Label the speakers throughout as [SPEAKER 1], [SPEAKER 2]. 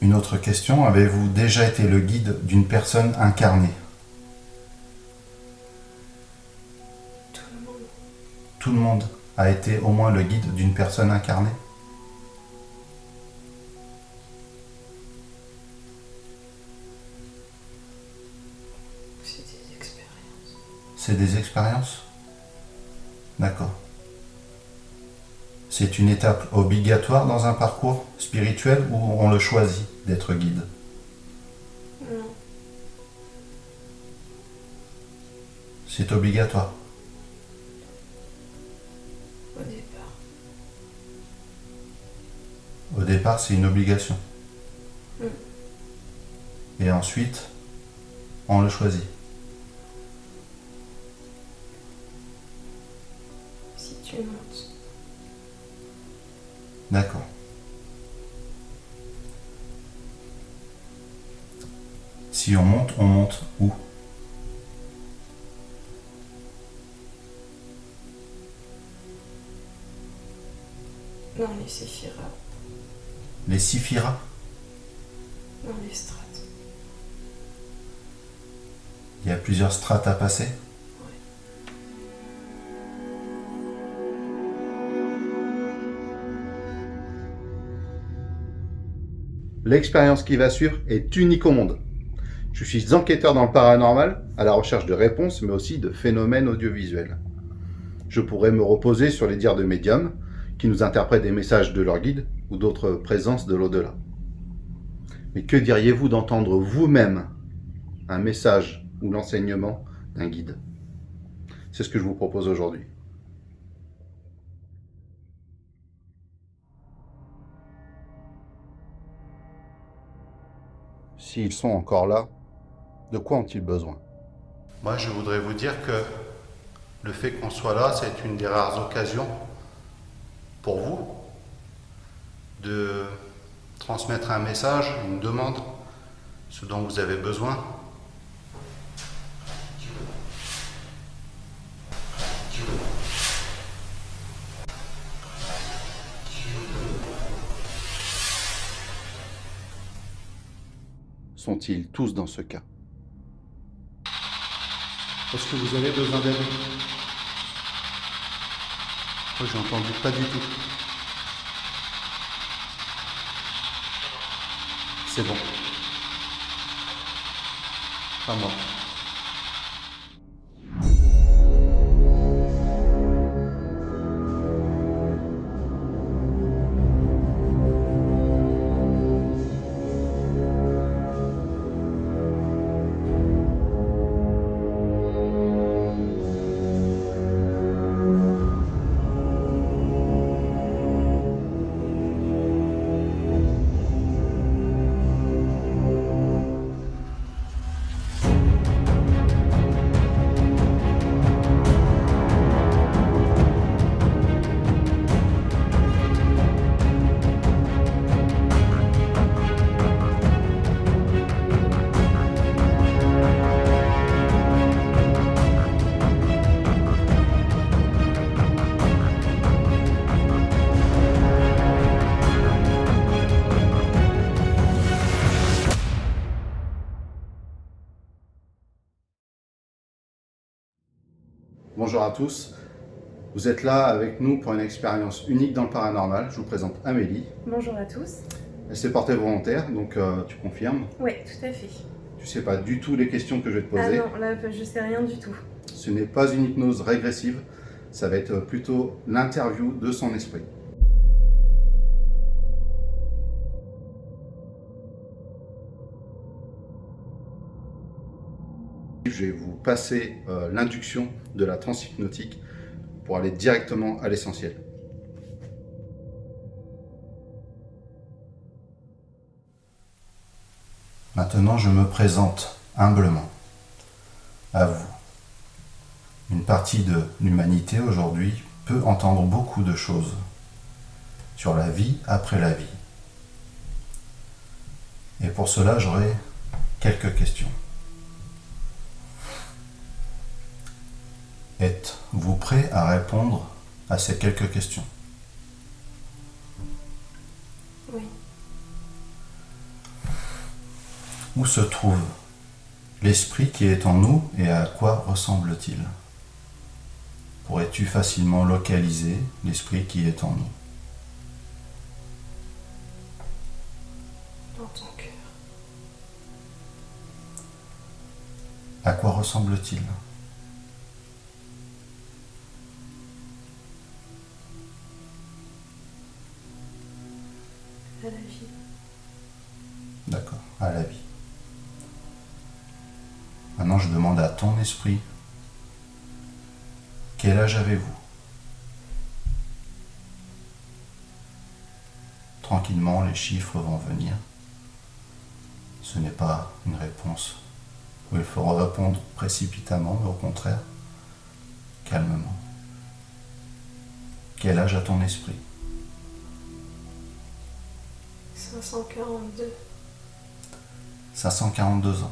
[SPEAKER 1] Une autre question, avez-vous déjà été le guide d'une personne incarnée?
[SPEAKER 2] Tout le monde.
[SPEAKER 1] Tout le monde a été au moins le guide d'une personne incarnée?
[SPEAKER 2] C'est des expériences.
[SPEAKER 1] C'est des expériences? D'accord. C'est une étape obligatoire dans un parcours spirituel ou on le choisit d'être guide?
[SPEAKER 2] Non.
[SPEAKER 1] C'est obligatoire.
[SPEAKER 2] Au départ.
[SPEAKER 1] Au départ, c'est une obligation.
[SPEAKER 2] Mm.
[SPEAKER 1] Et ensuite, on le choisit.
[SPEAKER 2] Si tu montes.
[SPEAKER 1] D'accord. Si on monte où?
[SPEAKER 2] Dans les séphiras.
[SPEAKER 1] Les séphiras?
[SPEAKER 2] Dans les strates.
[SPEAKER 1] Il y a plusieurs strates à passer? L'expérience qui va suivre est unique au monde. Je suis enquêteur dans le paranormal, à la recherche de réponses, mais aussi de phénomènes audiovisuels. Je pourrais me reposer sur les dires de médiums, qui nous interprètent des messages de leur guide ou d'autres présences de l'au-delà. Mais que diriez-vous d'entendre vous-même un message ou l'enseignement d'un guide? C'est ce que je vous propose aujourd'hui. S'ils sont encore là, de quoi ont-ils besoin? Moi, je voudrais vous dire que le fait qu'on soit là, c'est une des rares occasions pour vous de transmettre un message, une demande, ce dont vous avez besoin. Sont-ils tous dans ce cas? Est-ce que vous avez besoin d'aide? Oh, j'ai entendu pas du tout. C'est bon. Pas moi. Bonjour à tous, vous êtes là avec nous pour une expérience unique dans le paranormal. Je vous présente Amélie.
[SPEAKER 2] Bonjour à tous.
[SPEAKER 1] Elle s'est portée volontaire, donc tu confirmes.
[SPEAKER 2] Oui, tout à fait.
[SPEAKER 1] Tu sais pas du tout les questions que je vais te
[SPEAKER 2] Ah
[SPEAKER 1] poser.
[SPEAKER 2] non, là, je sais rien du tout.
[SPEAKER 1] Ce n'est pas une hypnose régressive, ça va être plutôt l'interview de son esprit. Je vais vous passer l'induction de la transe hypnotique pour aller directement à l'essentiel. Maintenant, je me présente humblement à vous. Une partie de l'humanité aujourd'hui peut entendre beaucoup de choses sur la vie après la vie. Et pour cela, j'aurai quelques questions. Êtes-vous prêt à répondre à ces quelques questions?
[SPEAKER 2] Oui.
[SPEAKER 1] Où se trouve l'esprit qui est en nous et à quoi ressemble-t-il? Pourrais-tu facilement localiser l'esprit qui est en nous?
[SPEAKER 2] Dans ton cœur.
[SPEAKER 1] À quoi ressemble-t-il?
[SPEAKER 2] À la vie.
[SPEAKER 1] D'accord, à la vie. Maintenant, je demande à ton esprit, quel âge avez-vous? Tranquillement, les chiffres vont venir. Ce n'est pas une réponse où il faut répondre précipitamment, mais au contraire, calmement. Quel âge a ton esprit?
[SPEAKER 2] 542.
[SPEAKER 1] 542 ans.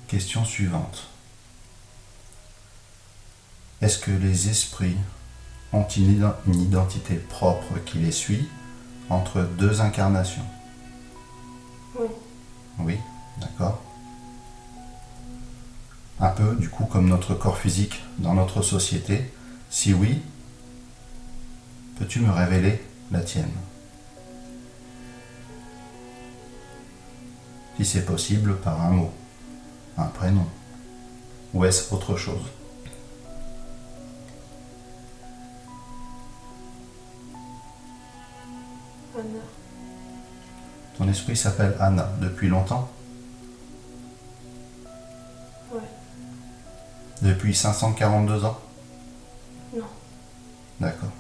[SPEAKER 1] Question suivante. Est-ce que les esprits ont une identité propre qui les suit entre deux incarnations?
[SPEAKER 2] Oui.
[SPEAKER 1] Oui, d'accord. Un peu, du coup, comme notre corps physique dans notre société. Si oui, peux-tu me révéler la tienne? Si c'est possible, par un mot, un prénom. Ou est-ce autre chose?
[SPEAKER 2] Anna.
[SPEAKER 1] Ton esprit s'appelle Anna depuis longtemps?
[SPEAKER 2] Ouais.
[SPEAKER 1] Depuis 542 ans?
[SPEAKER 2] Non.
[SPEAKER 1] D'accord.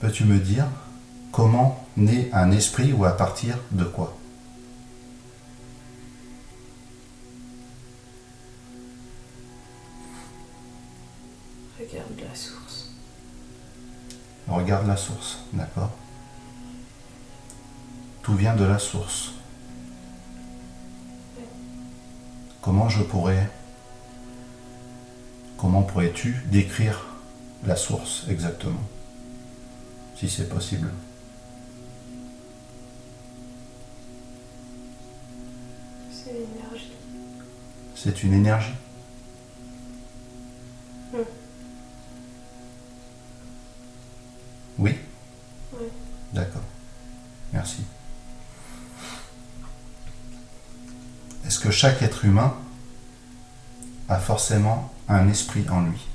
[SPEAKER 1] Peux-tu me dire comment naît un esprit ou à partir de quoi?
[SPEAKER 2] Regarde la source.
[SPEAKER 1] Regarde la source, d'accord. Tout vient de la source. Comment pourrais-tu décrire la source exactement, si c'est possible?
[SPEAKER 2] C'est l'énergie.
[SPEAKER 1] C'est une énergie? Oui?
[SPEAKER 2] Oui.
[SPEAKER 1] D'accord. Merci. Est-ce que chaque être humain a forcément un esprit en lui?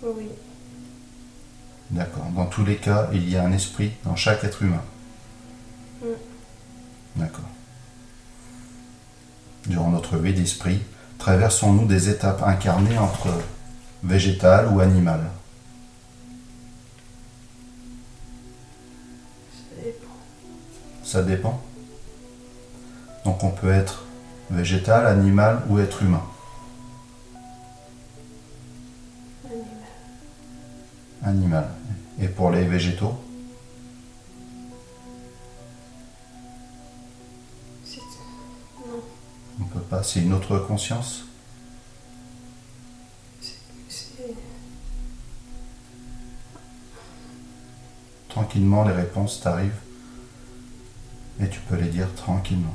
[SPEAKER 2] Oui.
[SPEAKER 1] D'accord. Dans tous les cas, il y a un esprit dans chaque être humain. D'accord. Durant notre vie d'esprit, traversons-nous des étapes incarnées entre végétal ou animal?
[SPEAKER 2] Ça dépend.
[SPEAKER 1] Ça dépend. Donc on peut être végétal, animal ou être humain.
[SPEAKER 2] Animal.
[SPEAKER 1] Animal. Et pour les végétaux?
[SPEAKER 2] Non.
[SPEAKER 1] On peut pas. C'est une autre conscience?
[SPEAKER 2] C'est...
[SPEAKER 1] Tranquillement, les réponses t'arrivent. Et tu peux les dire tranquillement.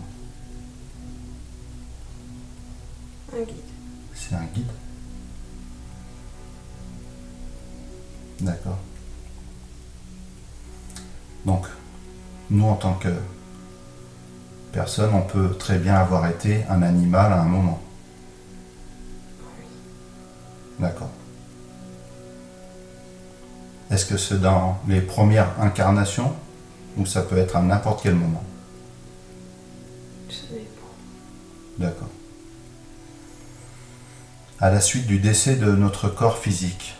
[SPEAKER 2] Un guide.
[SPEAKER 1] C'est un guide? D'accord. Donc, nous en tant que personne, on peut très bien avoir été un animal à un moment. D'accord. Est-ce que c'est dans les premières incarnations ou ça peut être à n'importe quel moment?
[SPEAKER 2] Ça dépend.
[SPEAKER 1] D'accord. À la suite du décès de notre corps physique,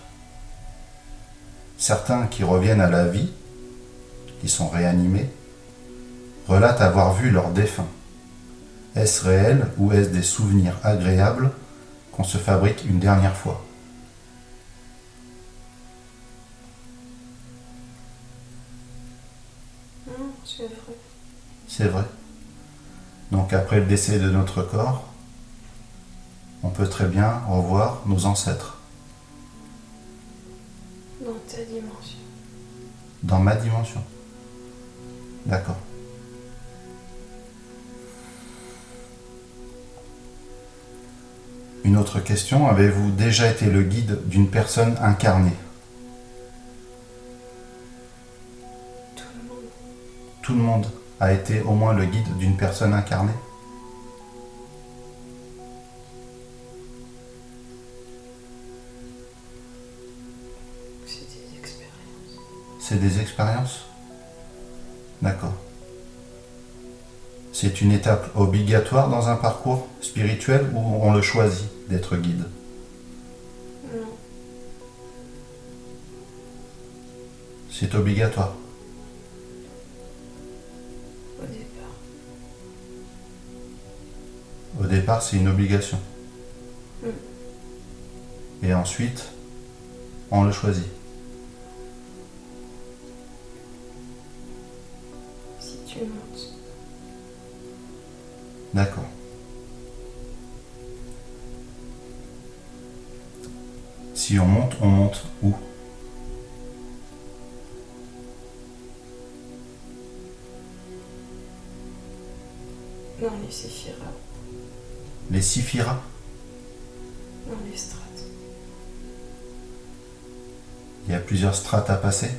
[SPEAKER 1] certains qui reviennent à la vie, qui sont réanimés, relatent avoir vu leur défunt. Est-ce réel ou est-ce des souvenirs agréables qu'on se fabrique une dernière fois?
[SPEAKER 2] Non, c'est vrai.
[SPEAKER 1] C'est vrai. Donc après le décès de notre corps, on peut très bien revoir nos ancêtres.
[SPEAKER 2] ta dimension.
[SPEAKER 1] Dans ma dimension. D'accord. Une autre question, avez-vous déjà été le guide d'une personne incarnée?
[SPEAKER 2] Tout le monde.
[SPEAKER 1] Tout le monde a été au moins le guide d'une personne incarnée?
[SPEAKER 2] C'est des expériences.
[SPEAKER 1] C'est des expériences? D'accord. C'est une étape obligatoire dans un parcours spirituel ou on le choisit d'être guide?
[SPEAKER 2] Non.
[SPEAKER 1] C'est obligatoire.
[SPEAKER 2] Au départ.
[SPEAKER 1] Au départ, c'est une obligation.
[SPEAKER 2] Mm.
[SPEAKER 1] Et ensuite, on le choisit.
[SPEAKER 2] Si tu montes.
[SPEAKER 1] D'accord. Si on monte où?
[SPEAKER 2] Dans les séphiras.
[SPEAKER 1] Les siphiras?
[SPEAKER 2] Dans les strates.
[SPEAKER 1] Il y a plusieurs strates à passer?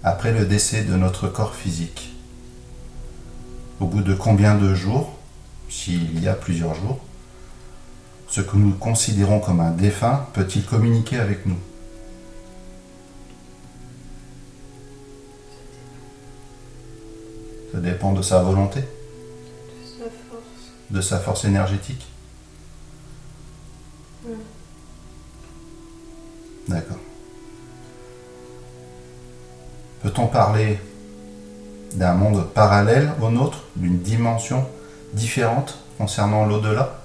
[SPEAKER 1] Après le décès de notre corps physique, au bout de combien de jours, s'il y a plusieurs jours, ce que nous considérons comme un défunt peut-il communiquer avec nous? Ça dépend de sa volonté,
[SPEAKER 2] De sa force.
[SPEAKER 1] de sa force énergétique.
[SPEAKER 2] Mm.
[SPEAKER 1] D'accord. Peut-on parler d'un monde parallèle au nôtre, d'une dimension différente concernant l'au-delà?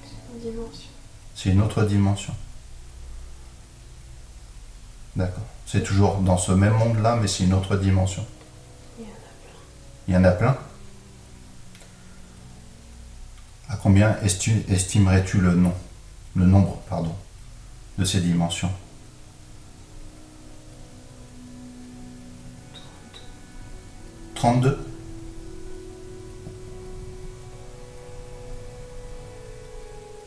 [SPEAKER 2] C'est une dimension.
[SPEAKER 1] C'est une autre dimension. D'accord. C'est toujours dans ce même monde-là, mais c'est une autre dimension.
[SPEAKER 2] Il y en a plein.
[SPEAKER 1] Il y en a plein. À combien estimerais-tu le nombre, de ces dimensions? 32.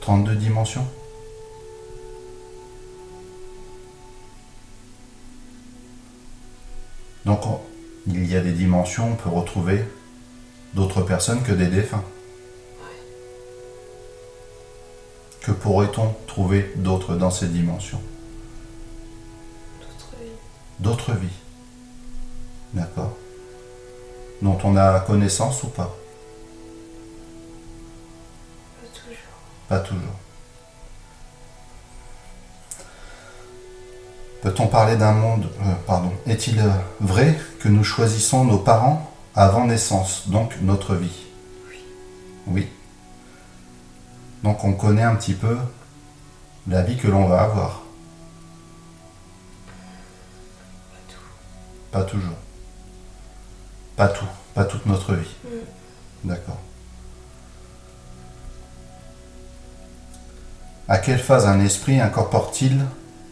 [SPEAKER 1] 32 dimensions? Donc, il y a des dimensions, on peut retrouver d'autres personnes que des défunts. Que pourrait-on trouver d'autres dans ces dimensions?
[SPEAKER 2] D'autres vies.
[SPEAKER 1] D'autres vies. D'accord. Dont on a connaissance ou pas?
[SPEAKER 2] Pas toujours.
[SPEAKER 1] Pas toujours. Peut-on parler d'un monde... Est-il vrai que nous choisissons nos parents avant naissance, donc notre vie?
[SPEAKER 2] Oui.
[SPEAKER 1] Oui. Donc on connaît un petit peu la vie que l'on va avoir.
[SPEAKER 2] Pas tout.
[SPEAKER 1] Pas toujours. Pas tout. Pas toute notre vie.
[SPEAKER 2] Mm.
[SPEAKER 1] D'accord. À quelle phase un esprit incorpore-t-il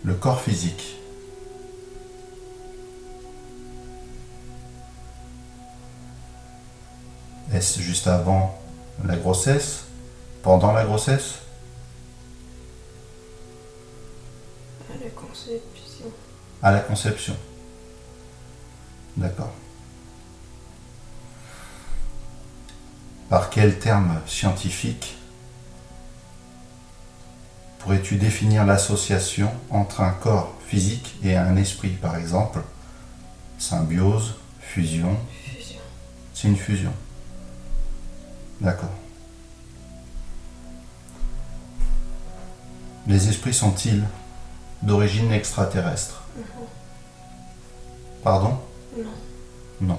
[SPEAKER 1] le corps physique? Est-ce juste avant la grossesse? Pendant la grossesse?
[SPEAKER 2] À la conception.
[SPEAKER 1] À la conception. D'accord. Par quel terme scientifique pourrais-tu définir l'association entre un corps physique et un esprit, par exemple? Symbiose, fusion.
[SPEAKER 2] Fusion.
[SPEAKER 1] C'est une fusion. D'accord. Les esprits sont-ils d'origine extraterrestre? Pardon?
[SPEAKER 2] Non.
[SPEAKER 1] Non.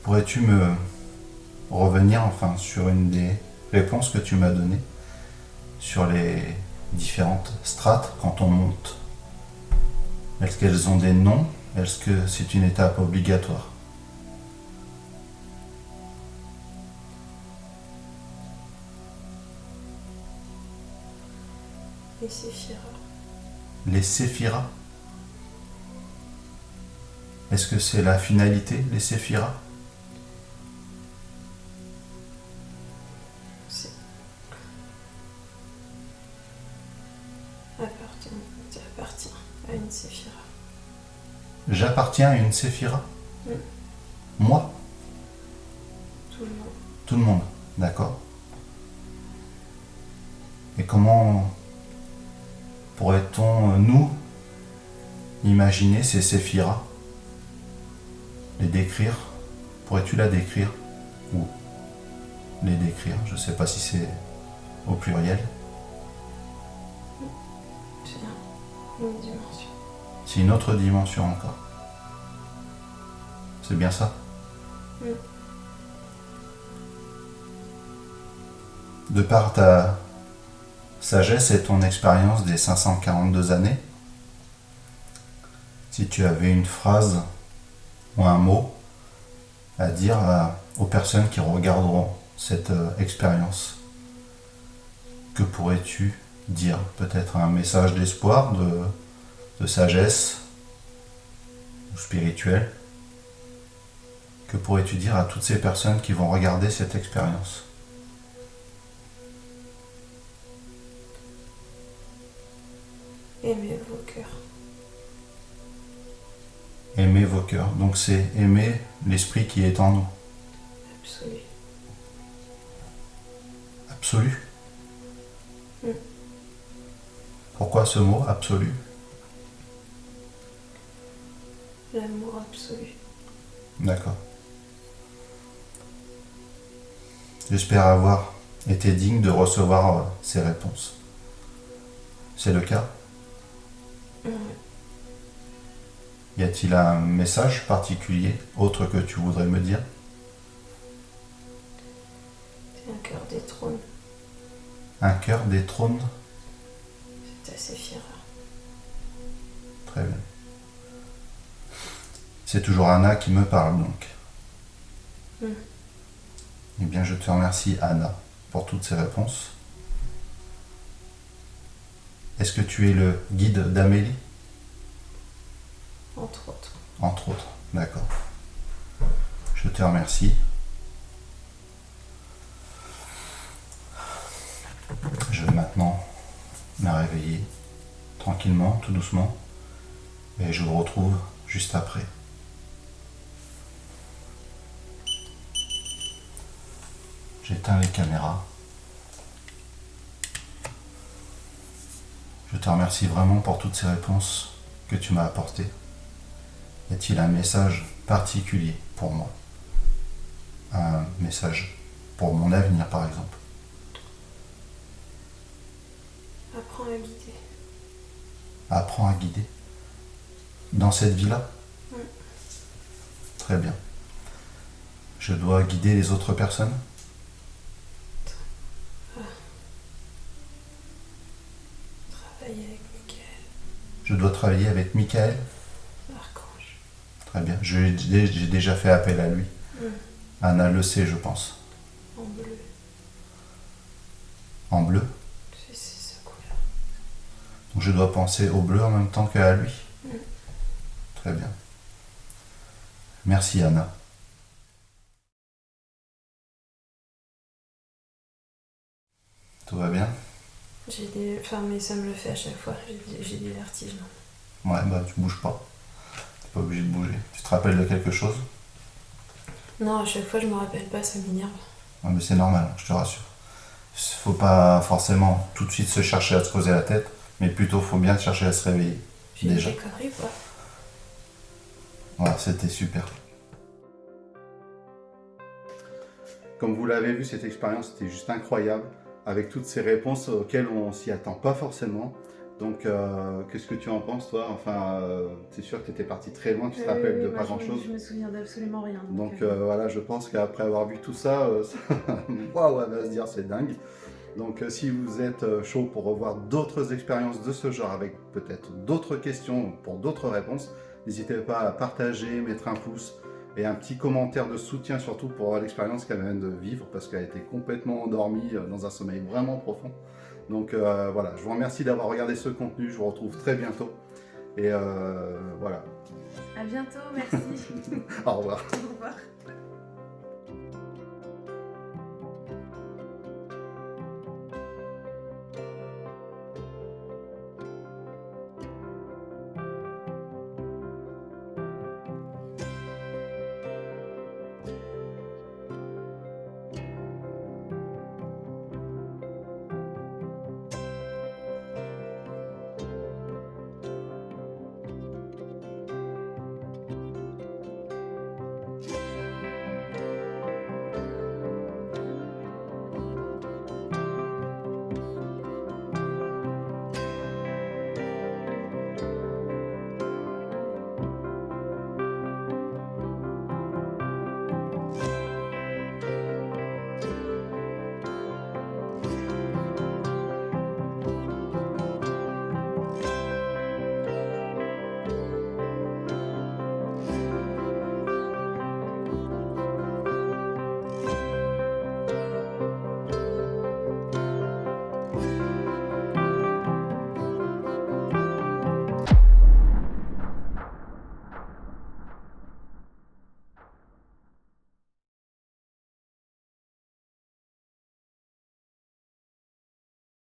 [SPEAKER 1] Pourrais-tu me revenir enfin sur une des réponses que tu m'as données sur les différentes strates quand on monte. Est-ce qu'elles ont des noms? Est-ce que c'est une étape obligatoire?
[SPEAKER 2] Les séphiras.
[SPEAKER 1] Les séphiras? Est-ce que c'est la finalité, les séphiras?
[SPEAKER 2] C'est appartient à une séphira.
[SPEAKER 1] J'appartiens à une séphira? Moi?
[SPEAKER 2] Tout le monde.
[SPEAKER 1] Tout le monde, d'accord. Et comment pourrait-on, nous, imaginer ces séphiras? Les décrire? Pourrais-tu la décrire? Ou les décrire? Je ne sais pas si c'est au pluriel.
[SPEAKER 2] C'est une dimension.
[SPEAKER 1] C'est une autre dimension encore. C'est bien ça? De par ta sagesse et ton expérience des 542 années, si tu avais une phrase ou un mot à dire aux personnes qui regarderont cette expérience, que pourrais-tu dire? Peut-être un message d'espoir, de sagesse ou spirituel. Que pourrais-tu dire à toutes ces personnes qui vont regarder cette expérience?
[SPEAKER 2] Aimez vos cœurs.
[SPEAKER 1] Aimer vos cœurs. Donc c'est aimer l'esprit qui est en nous.
[SPEAKER 2] Absolu.
[SPEAKER 1] Absolu. Pourquoi ce mot absolu?
[SPEAKER 2] L'amour absolu.
[SPEAKER 1] D'accord. J'espère avoir été digne de recevoir ces réponses. C'est le cas? Y a-t-il un message particulier, autre que tu voudrais me dire?
[SPEAKER 2] C'est un cœur des trônes.
[SPEAKER 1] Un cœur des trônes?
[SPEAKER 2] C'est ta séphira.
[SPEAKER 1] Très bien. C'est toujours Anna qui me parle donc. Eh bien, je te remercie, Anna, pour toutes ces réponses. Est-ce que tu es le guide d'Amélie?
[SPEAKER 2] Entre autres.
[SPEAKER 1] Entre autres, d'accord. Je te remercie. Je vais maintenant me réveiller tranquillement, tout doucement, et je vous retrouve juste après. J'éteins les caméras. Je te remercie vraiment pour toutes ces réponses que tu m'as apportées. Y a-t-il un message particulier pour moi? Un message pour mon avenir, par exemple?
[SPEAKER 2] Apprends à guider.
[SPEAKER 1] Apprends à guider. Dans cette vie-là? Très bien. Je dois guider les autres personnes?
[SPEAKER 2] Travailler avec Michael.
[SPEAKER 1] Je dois travailler avec Michael?
[SPEAKER 2] L'archange.
[SPEAKER 1] Très bien. J'ai déjà fait appel à lui. Anna le sait, je pense.
[SPEAKER 2] En bleu.
[SPEAKER 1] En bleu?
[SPEAKER 2] C'est sa couleur.
[SPEAKER 1] Donc je dois penser au bleu en même temps qu'à lui? Très bien. Merci, Anna. Tout va bien?
[SPEAKER 2] Mais ça me le fait à chaque fois. J'ai des vertiges.
[SPEAKER 1] Ouais, bah tu bouges pas. T'es pas obligé de bouger. Tu te rappelles de quelque chose?
[SPEAKER 2] Non, à chaque fois je me rappelle pas, ça m'énerve.
[SPEAKER 1] Ouais, mais c'est normal, je te rassure. Faut pas forcément tout de suite se chercher à se creuser la tête, mais plutôt faut bien chercher à se réveiller.
[SPEAKER 2] J'ai
[SPEAKER 1] Déjà.
[SPEAKER 2] des conneries ou pas?
[SPEAKER 1] Voilà, c'était super. Comme vous l'avez vu, cette expérience était juste incroyable, avec toutes ces réponses auxquelles on s'y attend pas forcément. Donc, qu'est-ce que tu en penses, toi? Enfin, c'est sûr que tu étais parti très loin, tu te rappelles de pas grand-chose.
[SPEAKER 2] Je me souviens d'absolument rien.
[SPEAKER 1] Donc voilà, je pense qu'après avoir vu tout ça, waouh, elle va se dire c'est dingue. Donc si vous êtes chaud pour revoir d'autres expériences de ce genre avec peut-être d'autres questions pour d'autres réponses, n'hésitez pas à partager, mettre un pouce et un petit commentaire de soutien surtout pour l'expérience qu'elle vient de vivre parce qu'elle a été complètement endormie dans un sommeil vraiment profond. Donc voilà, je vous remercie d'avoir regardé ce contenu, je vous retrouve très bientôt et voilà.
[SPEAKER 2] À bientôt, merci.
[SPEAKER 1] Au revoir.
[SPEAKER 2] Au revoir.